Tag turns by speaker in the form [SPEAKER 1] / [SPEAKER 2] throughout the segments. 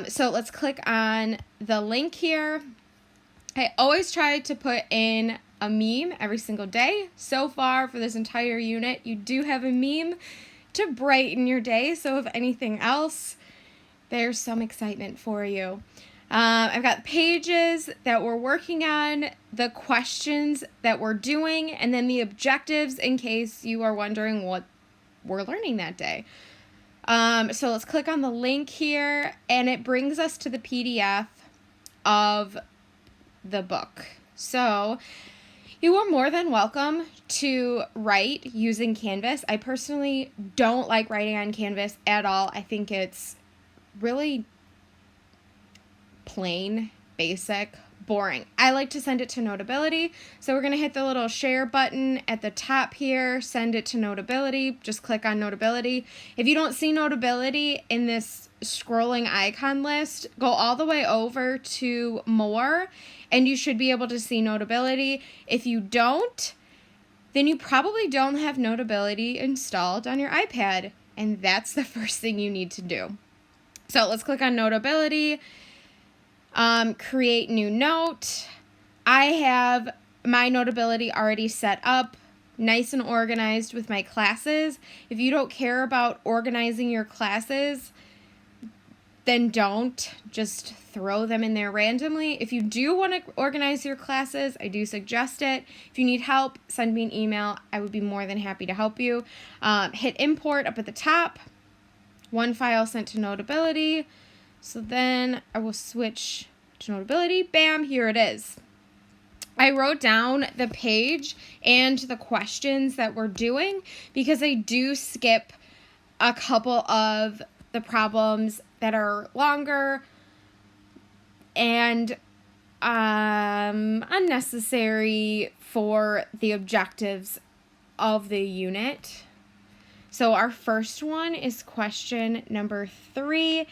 [SPEAKER 1] So let's click on the link here. I always try to put in a meme every single day. So far for this entire unit, you do have a meme to brighten your day. So if anything else, there's some excitement for you. I've got pages that we're working on, the questions that we're doing, and then the objectives in case you are wondering what we're learning that day. So let's click on the link here, and it brings us to the PDF of the book. So you are more than welcome to write using Canvas. I personally don't like writing on Canvas at all. I think it's really plain, basic, boring. I like to send it to Notability. So we're going to hit the little share button at the top here, send it to Notability. Just click on Notability. If you don't see Notability in this scrolling icon list, go all the way over to More, and you should be able to see Notability. If you don't, then you probably don't have Notability installed on your iPad, and that's the first thing you need to do. So let's click on Notability. Create new note. I have my Notability already set up, nice and organized with my classes. If you don't care about organizing your classes, then don't. Just throw them in there randomly. If you do want to organize your classes, I do suggest it. If you need help, send me an email. I would be more than happy to help you. Hit import up at the top. One file sent to Notability. So then I will switch to Notability. Bam, here it is. I wrote down the page and the questions that we're doing because I do skip a couple of the problems that are longer and unnecessary for the objectives of the unit. So our first one is question number 3.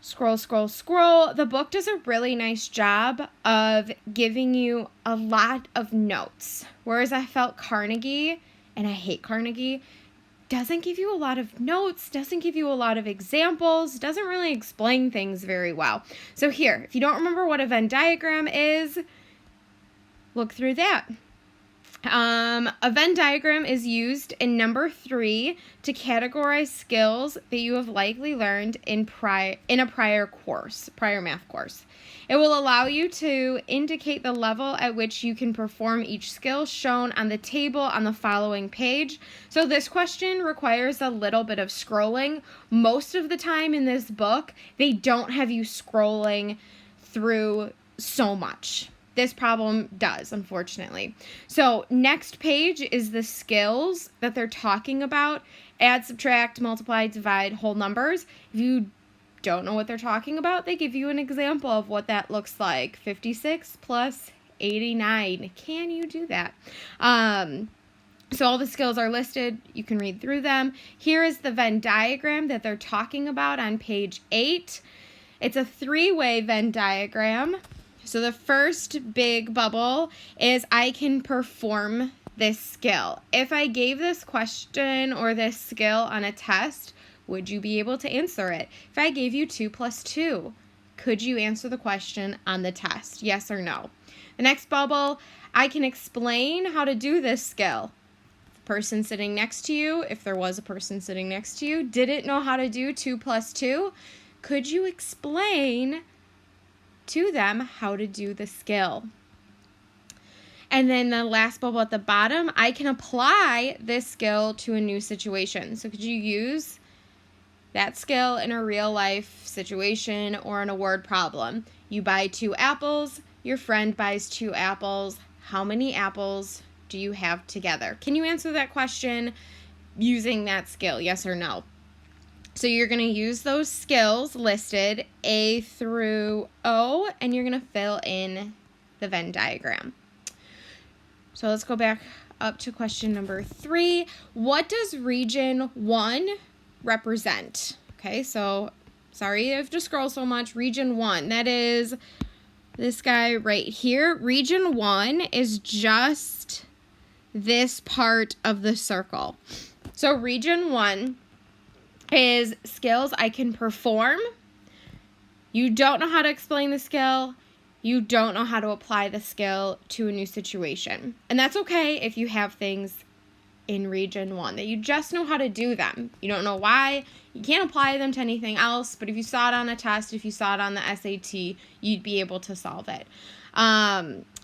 [SPEAKER 1] Scroll, scroll, scroll. The book does a really nice job of giving you a lot of notes. Whereas I felt Carnegie, and I hate Carnegie, doesn't give you a lot of notes, doesn't give you a lot of examples, doesn't really explain things very well. So here, if you don't remember what a Venn diagram is, look through that. A Venn diagram is used in number 3 to categorize skills that you have likely learned in a prior math course. It will allow you to indicate the level at which you can perform each skill shown on the table on the following page. So this question requires a little bit of scrolling. Most of the time in this book, they don't have you scrolling through so much. This problem does, unfortunately. So next page is the skills that they're talking about. Add, subtract, multiply, divide, whole numbers. If you don't know what they're talking about, they give you an example of what that looks like. 56 plus 89. Can you do that? So all the skills are listed. You can read through them. Here is the Venn diagram that they're talking about on page 8. It's a 3-way Venn diagram. So the first big bubble is I can perform this skill. If I gave this question or this skill on a test, would you be able to answer it? If I gave you 2 plus 2, could you answer the question on the test? Yes or no? The next bubble, I can explain how to do this skill. The person sitting next to you, if there was a person sitting next to you, didn't know how to do 2 plus 2. Could you explain to them how to do the skill? And then the last bubble at the bottom, I can apply this skill to a new situation. So could you use that skill in a real life situation or in a word problem? You buy 2 apples, your friend buys 2 apples. How many apples do you have together? Can you answer that question using that skill? Yes or no? So you're going to use those skills listed A through O, and you're going to fill in the Venn diagram. So let's go back up to question number 3. What does region 1 represent? Okay, so sorry I have to scroll so much. Region 1, that is this guy right here. Region 1 is just this part of the circle. So region 1 is skills I can perform You don't know how to explain the skill. You don't know how to apply the skill to a new situation. And that's okay if you have things in Region 1 that you just know how to do them. You don't know why. You can't apply them to anything else, but if you saw it on a test, if you saw it on the SAT, you'd be able to solve it.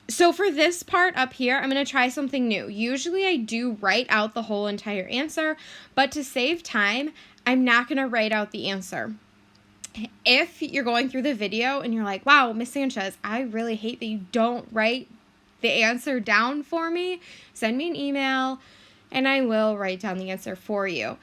[SPEAKER 1] So for this part up here, I'm going to try something new. Usually I do write out the whole entire answer, but to save time, I'm not going to write out the answer. If you're going through the video and you're like, wow, Miss Sanchez, I really hate that you don't write the answer down for me, send me an email and I will write down the answer for you.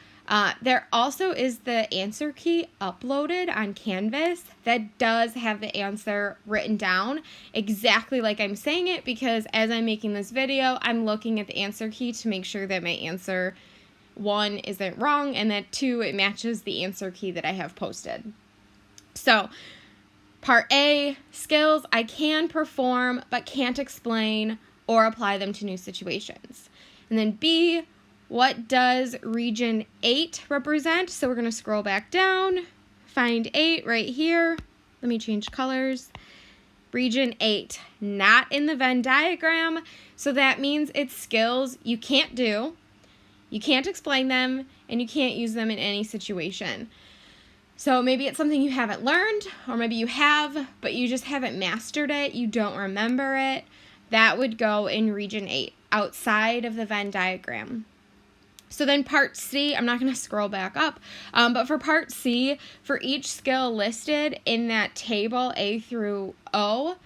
[SPEAKER 1] There also is the answer key uploaded on Canvas that does have the answer written down exactly like I'm saying it, because as I'm making this video, I'm looking at the answer key to make sure that my answer 1 isn't wrong and that 2, it matches the answer key that I have posted. So part A, skills I can perform but can't explain or apply them to new situations. And then B, what does Region 8 represent? So we're going to scroll back down, find 8 right here. Let me change colors. Region 8, not in the Venn diagram. So that means it's skills you can't do, you can't explain them, and you can't use them in any situation. So maybe it's something you haven't learned, or maybe you have, but you just haven't mastered it, you don't remember it. That would go in Region 8, outside of the Venn diagram. So then part C, I'm not going to scroll back up, but for part C, for each skill listed in that table A through O,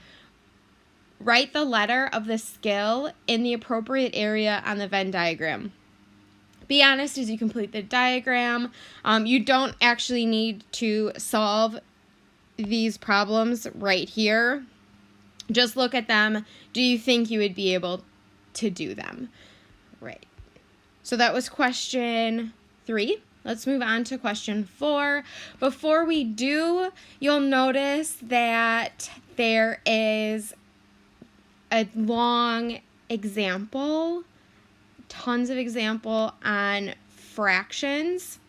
[SPEAKER 1] write the letter of the skill in the appropriate area on the Venn diagram. Be honest as you complete the diagram. You don't actually need to solve these problems right here. Just look at them. Do you think you would be able to do them? Right. So that was question 3. Let's move on to question 4. Before we do, you'll notice that there is a long example, tons of example on fractions.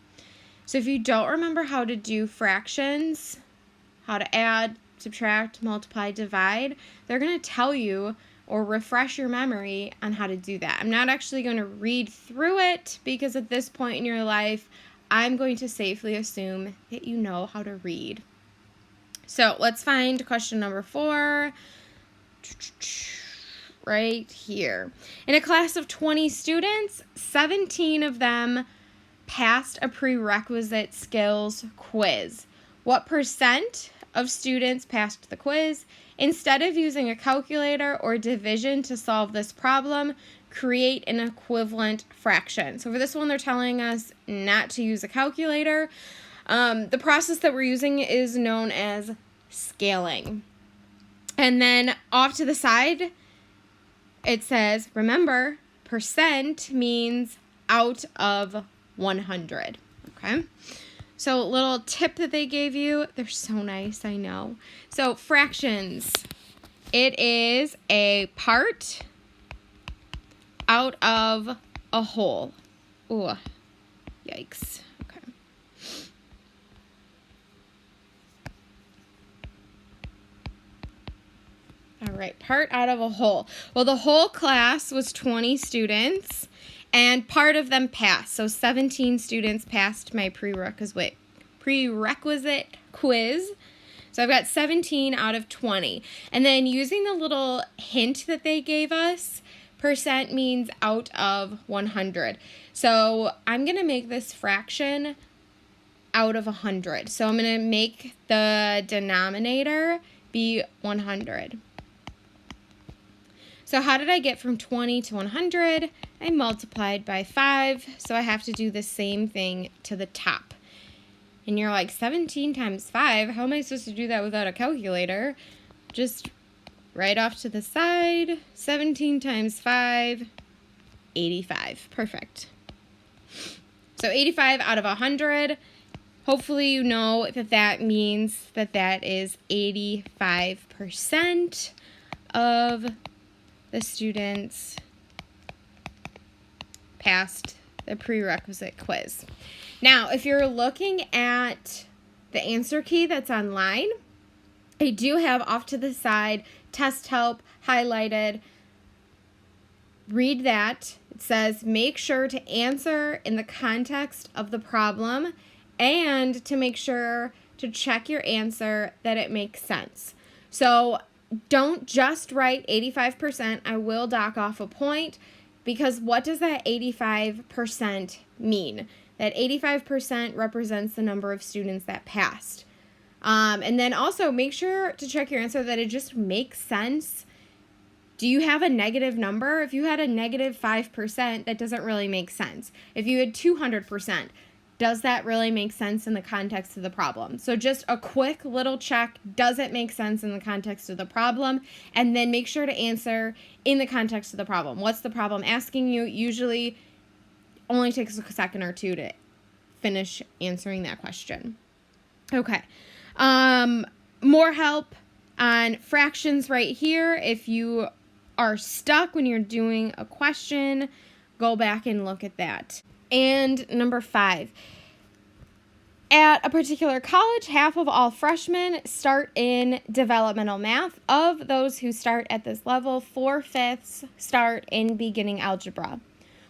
[SPEAKER 1] So if you don't remember how to do fractions, how to add, subtract, multiply, divide, they're going to tell you or refresh your memory on how to do that. I'm not actually going to read through it because at this point in your life, I'm going to safely assume that you know how to read. So let's find question number 4 right here. In a class of 20 students, 17 of them passed a prerequisite skills quiz. What percent of students passed the quiz? Instead of using a calculator or division to solve this problem, create an equivalent fraction. So for this one, they're telling us not to use a calculator. The process that we're using is known as scaling. And then off to the side, it says, remember, percent means out of 100. Okay? So a little tip that they gave you, they're so nice, I know. So fractions, it is a part out of a whole. Ooh, yikes. Okay. All right, part out of a whole. Well, the whole class was 20 students. And part of them passed. So 17 students passed my prerequisite quiz. So I've got 17 out of 20. And then using the little hint that they gave us, percent means out of 100. So I'm going to make this fraction out of 100. So I'm going to make the denominator be 100. So how did I get from 20 to 100? I multiplied by 5, so I have to do the same thing to the top. And you're like, 17 times 5? How am I supposed to do that without a calculator? Just right off to the side, 17 times 5, 85. Perfect. So 85 out of 100. Hopefully you know that that means that that is 85% of the students passed the prerequisite quiz. Now, if you're looking at the answer key that's online, I do have off to the side test help highlighted. Read that. It says make sure to answer in the context of the problem and to make sure to check your answer that it makes sense. So don't just write 85%. I will dock off a point, because what does that 85% mean? That 85% represents the number of students that passed. And then also make sure to check your answer that it just makes sense. Do you have a negative number? If you had a negative 5%, that doesn't really make sense. If you had 200%, does that really make sense in the context of the problem? So just a quick little check. Does it make sense in the context of the problem? And then make sure to answer in the context of the problem. What's the problem asking you? Usually only takes a second or two to finish answering that question. Okay. More help on fractions right here. If you are stuck when you're doing a question, go back and look at that. And number 5, at a particular college, half of all freshmen start in developmental math. Of those who start at this level, 4/5 start in beginning algebra.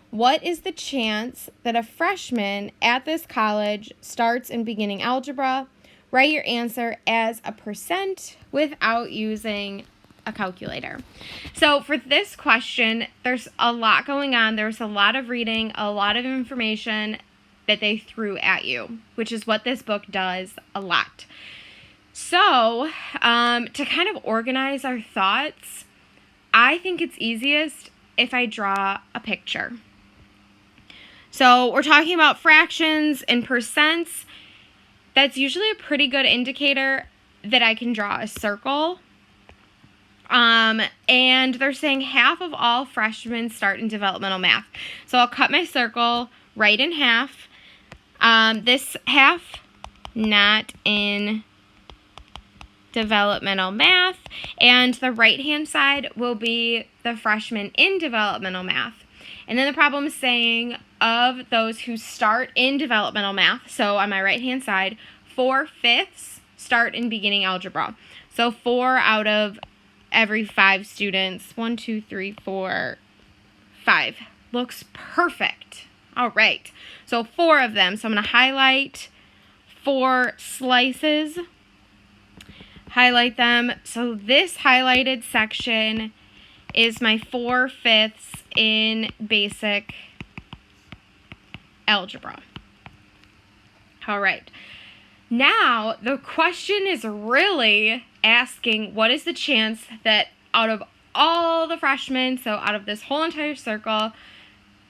[SPEAKER 1] What is the chance that a freshman at this college starts in beginning algebra? Write your answer as a percent without using a calculator. So for this question, there's a lot going on. There's a lot of reading, a lot of information that they threw at you, which is what this book does a lot. So to kind of organize our thoughts, I think it's easiest if I draw a picture. So we're talking about fractions and percents. That's usually a pretty good indicator that I can draw a circle. And they're saying half of all freshmen start in developmental math. So I'll cut my circle right in half. This half, not in developmental math. And the right-hand side will be the freshmen in developmental math. And then the problem is saying of those who start in developmental math, so on my right-hand side, 4/5 start in beginning algebra. So 4 out of every 5 students, 1, 2, 3, 4, 5. Looks perfect. All right. So 4 of them. So I'm going to highlight 4 slices. Highlight them. So this highlighted section is my 4/5 in basic algebra. All right. Now, the question is really asking, what is the chance that out of all the freshmen, so out of this whole entire circle,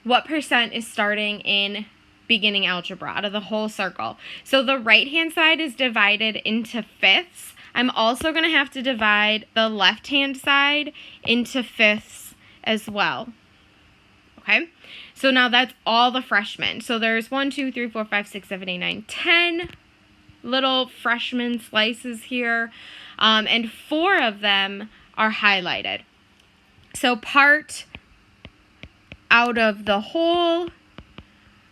[SPEAKER 1] what percent is starting in beginning algebra out of the whole circle? So the right-hand side is divided into fifths. I'm also going to have to divide the left-hand side into fifths as well. Okay, so now that's all the freshmen. So there's 1, 2, 3, 4, 5, 6, 7, 8, 9, 10 little freshman slices here, and 4 of them are highlighted. So part out of the whole,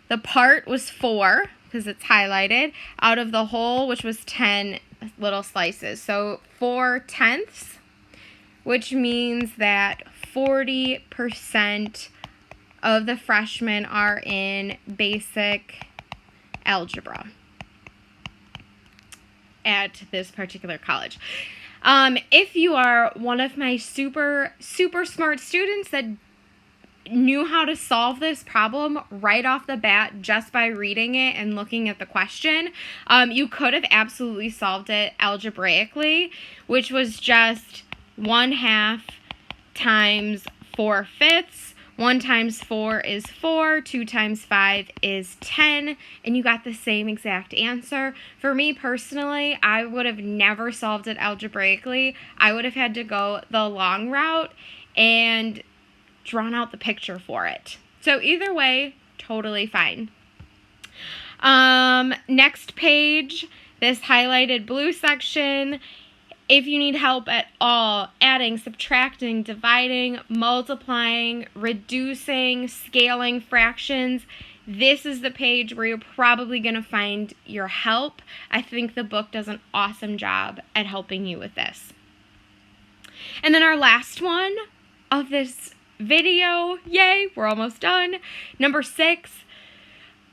[SPEAKER 1] the part was 4 because it's highlighted, out of the whole, which was 10 little slices. So 4/10, which means that 40% of the freshmen are in basic algebra at this particular college. If you are one of my super smart students that knew how to solve this problem right off the bat just by reading it and looking at the question, you could have absolutely solved it algebraically, which was just 1/2 times 4/5. 1 times 4 is 4, 2 times 5 is 10, and you got the same exact answer. For me personally, I would have never solved it algebraically. I would have had to go the long route and drawn out the picture for it. So either way, totally fine. Next page, this highlighted blue section. If you need help at all, adding, subtracting, dividing, multiplying, reducing, scaling fractions, this is the page where you're probably going to find your help. I think the book does an awesome job at helping you with this. And then our last one of this video, yay, we're almost done. Number 6,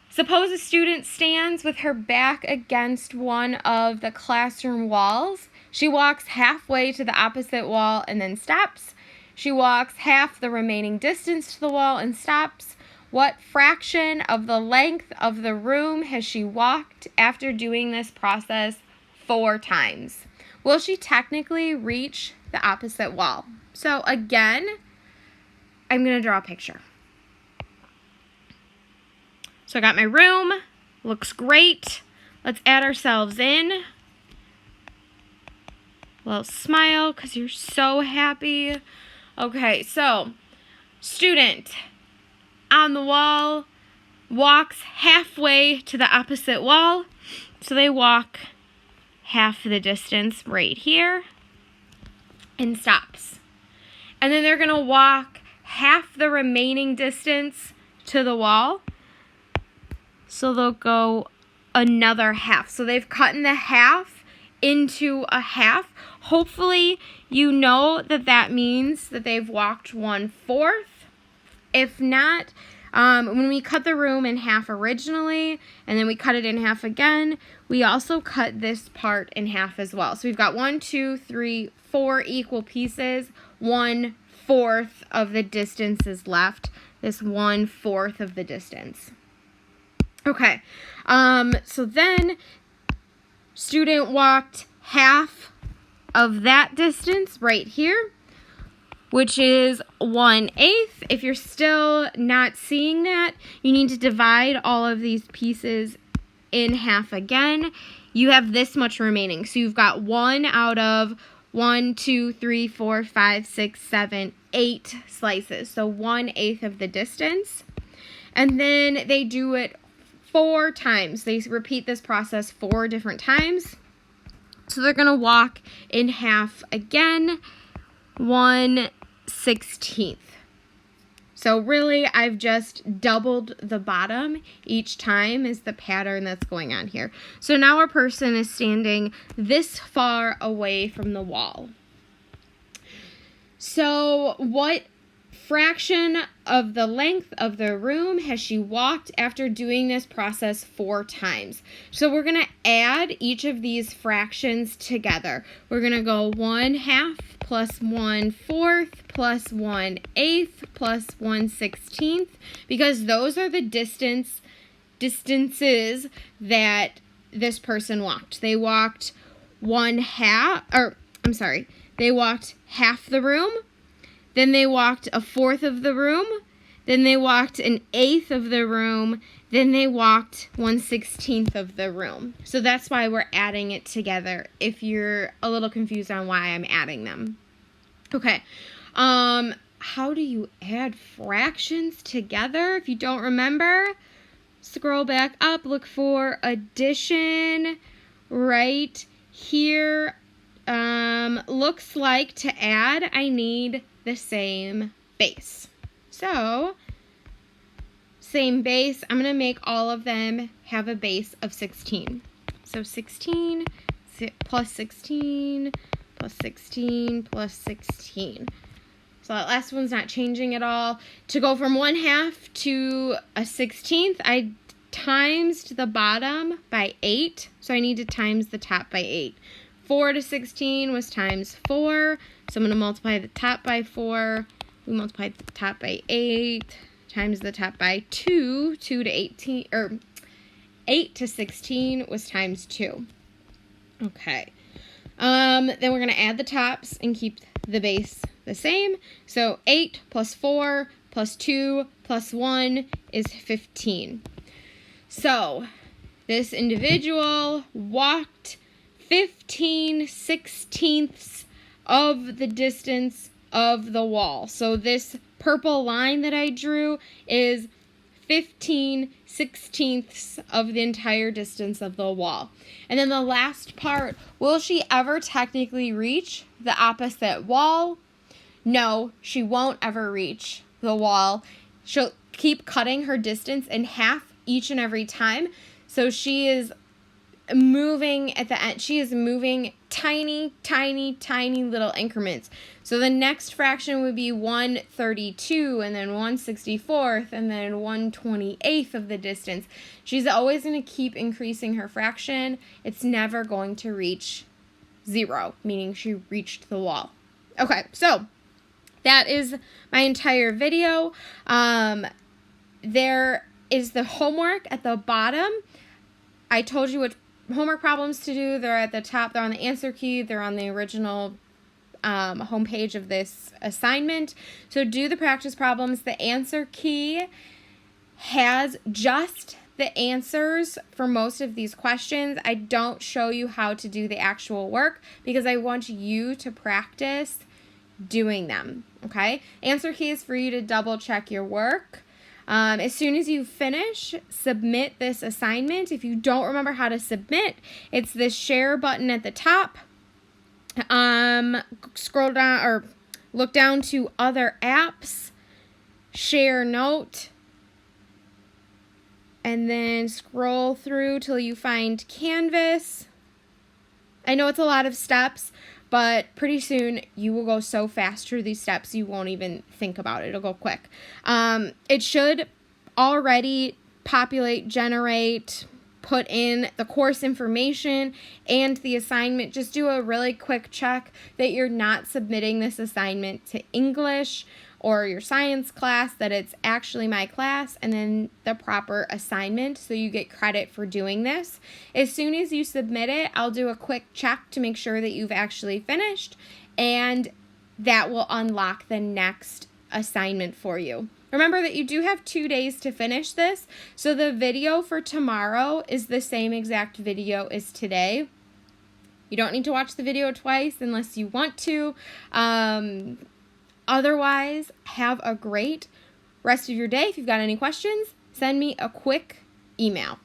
[SPEAKER 1] suppose a student stands with her back against one of the classroom walls. She walks halfway to the opposite wall and then stops. She walks half the remaining distance to the wall and stops. What fraction of the length of the room has she walked after doing this process 4 times? Will she technically reach the opposite wall? So again, I'm going to draw a picture. So I got my room. Looks great. Let's add ourselves in. A little smile because you're so happy. Okay, so student on the wall walks halfway to the opposite wall. So they walk half the distance right here and stops. And then they're going to walk half the remaining distance to the wall. So they'll go another half. So they've cut in the half into a half. Hopefully you know that that means that they've walked 1/4. If not, when we cut the room in half originally, and then we cut it in half again, we also cut this part in half as well. So we've got 1, 2, 3, 4 equal pieces. 1/4 of the distance is left. This 1/4 of the distance. Okay, so then student walked half of that distance right here, which is 1/8. If you're still not seeing that, you need to divide all of these pieces in half again. You have this much remaining. So you've got 1 out of 1, 2, 3, 4, 5, 6, 7, 8 slices. So 1/8 of the distance. And then they do it 4 times. They repeat this process 4 different times. So they're going to walk in half again, 1/16. So really, I've just doubled the bottom each time is the pattern that's going on here. So now our person is standing this far away from the wall. So what fraction of the length of the room has she walked after doing this process 4 times? So we're going to add each of these fractions together. We're going to go 1/2 plus 1/4 plus 1/8 plus 1/16, because those are the distances that this person walked. They walked they walked half the room. Then they walked 1/4 of the room. Then they walked 1/8 of the room. Then they walked 1/16 of the room. So that's why we're adding it together, if you're a little confused on why I'm adding them. Okay. How do you add fractions together? If you don't remember, scroll back up, look for addition right here. Looks like to add, I need the same base. So, same base, I'm going to make all of them have a base of 16. So 16 plus 16 plus 16 plus 16. So that last one's not changing at all. To go from 1/2 to a 16th, I timesed the bottom by 8. So I need to times the top by 8. 4 to 16 was times 4. So I'm going to multiply the top by 4. We multiplied the top by 8. Times the top by 2. 2 to 18, or 8 to 16 was times 2. Okay. Then we're going to add the tops and keep the base the same. So 8 plus 4 plus 2 plus 1 is 15. So this individual walked 15/16 of the distance of the wall. So this purple line that I drew is 15/16 of the entire distance of the wall. And then the last part, will she ever technically reach the opposite wall? No, she won't ever reach the wall. keep cutting her distance in half each and every time. So she is moving at the end. She is moving tiny, tiny, tiny little increments. So the next fraction would be 1/32 and then 1/64 and then 1/28 of the distance. She's always going to keep increasing her fraction. It's never going to reach 0, meaning she reached the wall. Okay, so that is my entire video. There is the homework at the bottom. I told you what homework problems to do. They're at the top. They're on the answer key. They're on the original homepage of this assignment. So do the practice problems. The answer key has just the answers for most of these questions. I don't show you how to do the actual work because I want you to practice doing them. Okay? Answer key is for you to double check your work. As soon as you finish, submit this assignment. If you don't remember how to submit, it's this share button at the top. Scroll down or look down to other apps, share note, and then scroll through till you find Canvas. I know it's a lot of steps, but pretty soon you will go so fast through these steps you won't even think about it. It'll go quick. It should already populate, generate, put in the course information and the assignment. Just do a really quick check that you're not submitting this assignment to English or your science class, that it's actually my class, and then the proper assignment so you get credit for doing this. As soon as you submit it, I'll do a quick check to make sure that you've actually finished, and that will unlock the next assignment for you. Remember that you do have 2 days to finish this, so the video for tomorrow is the same exact video as today. You don't need to watch the video twice unless you want to. Otherwise, have a great rest of your day. If you've got any questions, send me a quick email.